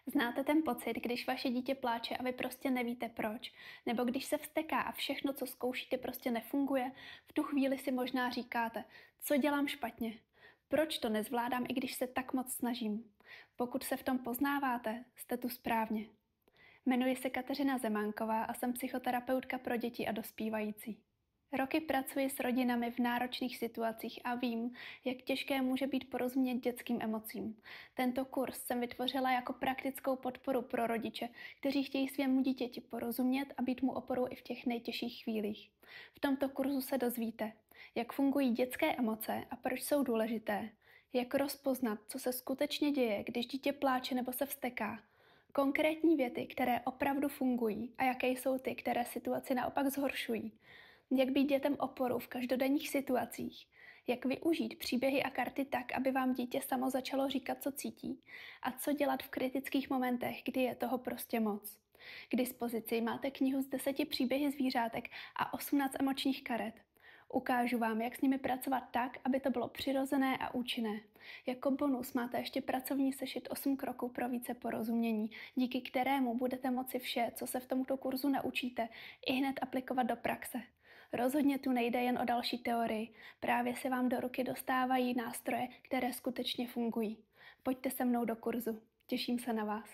Znáte ten pocit, když vaše dítě pláče a vy prostě nevíte proč? Nebo když se vzteká a všechno, co zkoušíte, prostě nefunguje? V tu chvíli si možná říkáte, co dělám špatně? Proč to nezvládám, i když se tak moc snažím? Pokud se v tom poznáváte, jste tu správně. Jmenuji se Kateřina Zemánková a jsem psychoterapeutka pro děti a dospívající. Roky pracuji s rodinami v náročných situacích a vím, jak těžké může být porozumět dětským emocím. Tento kurz jsem vytvořila jako praktickou podporu pro rodiče, kteří chtějí svému dítěti porozumět a být mu oporou i v těch nejtěžších chvílích. V tomto kurzu se dozvíte, jak fungují dětské emoce a proč jsou důležité, jak rozpoznat, co se skutečně děje, když dítě pláče nebo se vzteká, konkrétní věty, které opravdu fungují a jaké jsou ty, které situaci naopak zhoršují, jak být dětem oporou v každodenních situacích, jak využít příběhy a karty tak, aby vám dítě samo začalo říkat, co cítí a co dělat v kritických momentech, kdy je toho prostě moc. K dispozici máte knihu s 10 příběhy zvířátek a 18 emočních karet. Ukážu vám, jak s nimi pracovat tak, aby to bylo přirozené a účinné. Jako bonus máte ještě pracovní sešit 8 kroků pro více porozumění, díky kterému budete moci vše, co se v tomto kurzu naučíte, ihned aplikovat do praxe. Rozhodně tu nejde jen o další teorii, právě se vám do ruky dostávají nástroje, které skutečně fungují. Pojďte se mnou do kurzu, těším se na vás.